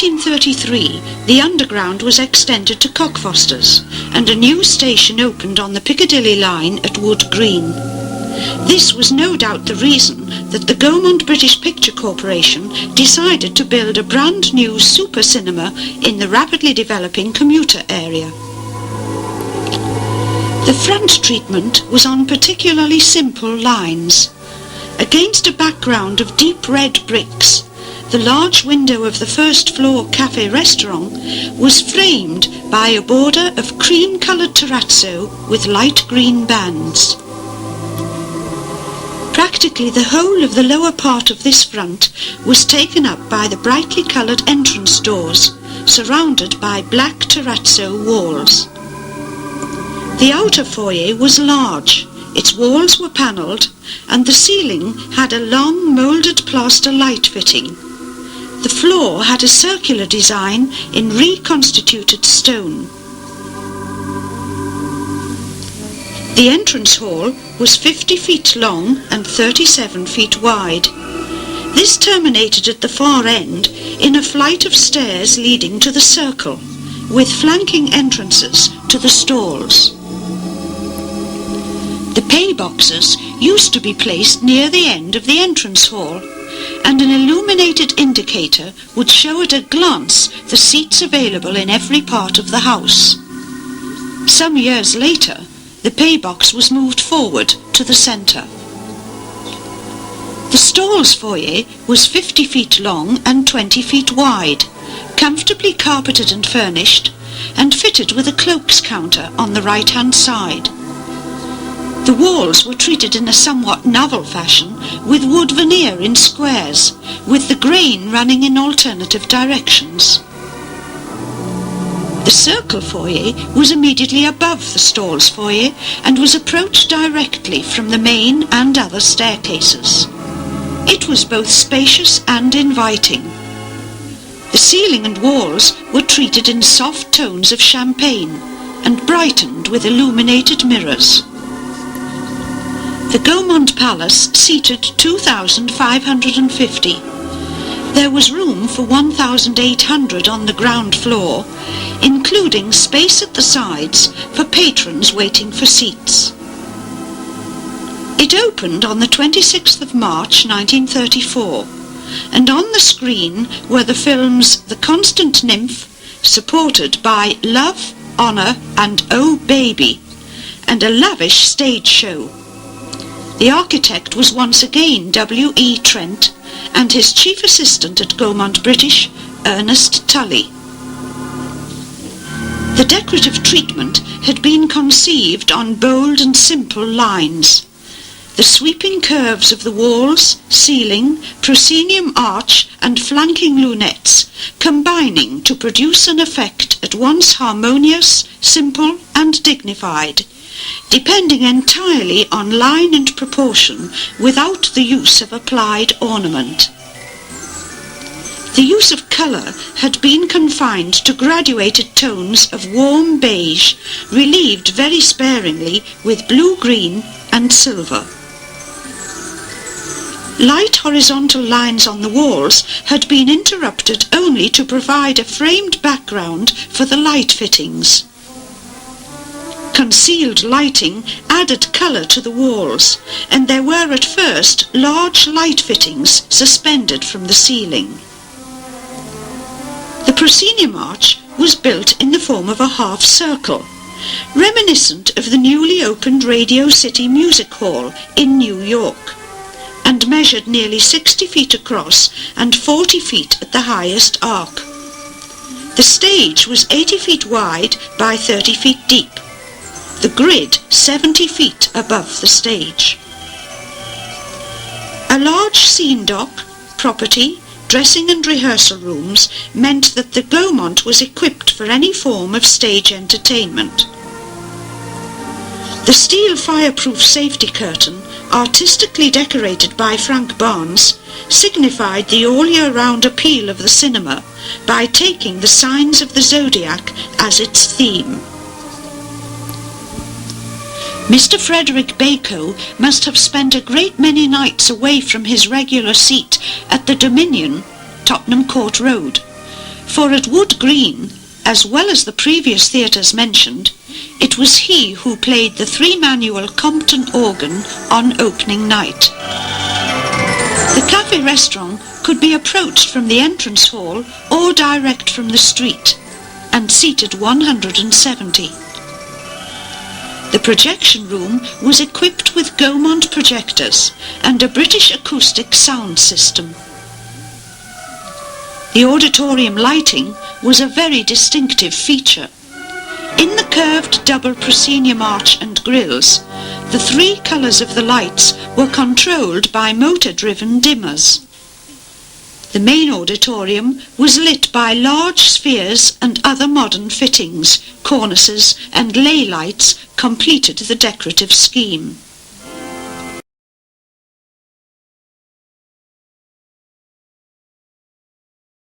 1933, the Underground was extended to Cockfosters, and a new station opened on the Piccadilly line at Wood Green. This was no doubt the reason that the Gaumont British Picture Corporation decided to build a brand new super cinema in the rapidly developing commuter area. The front treatment was on particularly simple lines. Against a background of deep red bricks, the large window of the first-floor cafe-restaurant was framed by a border of cream-coloured terrazzo with light green bands. Practically the whole of the lower part of this front was taken up by the brightly coloured entrance doors, surrounded by black terrazzo walls. The outer foyer was large, its walls were panelled, and the ceiling had a long moulded plaster light fitting. The floor had a circular design in reconstituted stone. The entrance hall was 50 feet long and 37 feet wide. This terminated at the far end in a flight of stairs leading to the circle, with flanking entrances to the stalls. The pay boxes used to be placed near the end of the entrance hall, and an illuminated indicator would show at a glance the seats available in every part of the house. Some years later, the pay box was moved forward to the centre. The stalls foyer was 50 feet long and 20 feet wide, comfortably carpeted and furnished, and fitted with a cloaks counter on the right-hand side. The walls were treated in a somewhat novel fashion with wood veneer in squares, with the grain running in alternative directions. The circle foyer was immediately above the stalls foyer and was approached directly from the main and other staircases. It was both spacious and inviting. The ceiling and walls were treated in soft tones of champagne and brightened with illuminated mirrors. The Gaumont Palace seated 2,550. There was room for 1,800 on the ground floor, including space at the sides for patrons waiting for seats. It opened on the 26th of March 1934, and on the screen were the films The Constant Nymph, supported by Love, Honour and Oh Baby, and a lavish stage show. The architect was once again W.E. Trent, and his chief assistant at Gaumont British, Ernest Tully. The decorative treatment had been conceived on bold and simple lines. The sweeping curves of the walls, ceiling, proscenium arch and flanking lunettes combining to produce an effect at once harmonious, simple and dignified, depending entirely on line and proportion without the use of applied ornament. The use of colour had been confined to graduated tones of warm beige, relieved very sparingly with blue-green and silver. Light horizontal lines on the walls had been interrupted only to provide a framed background for the light fittings. Concealed lighting added colour to the walls, and there were at first large light fittings suspended from the ceiling. The proscenium arch was built in the form of a half circle, reminiscent of the newly opened Radio City Music Hall in New York, and measured nearly 60 feet across and 40 feet at the highest arc. The stage was 80 feet wide by 30 feet deep, the grid 70 feet above the stage. A large scene dock, property, dressing and rehearsal rooms meant that the Gaumont was equipped for any form of stage entertainment. The steel fireproof safety curtain, artistically decorated by Frank Barnes, signified the all-year-round appeal of the cinema by taking the signs of the zodiac as its theme. Mr. Frederick Bacon must have spent a great many nights away from his regular seat at the Dominion, Tottenham Court Road, for at Wood Green, as well as the previous theatres mentioned, it was he who played the three-manual Compton organ on opening night. The cafe restaurant could be approached from the entrance hall or direct from the street, and seated 170. The projection room was equipped with Gaumont projectors and a British acoustic sound system. The auditorium lighting was a very distinctive feature. In the curved double proscenium arch and grilles, the three colours of the lights were controlled by motor-driven dimmers. The main auditorium was lit by large spheres and other modern fittings, cornices and ley lights completed the decorative scheme.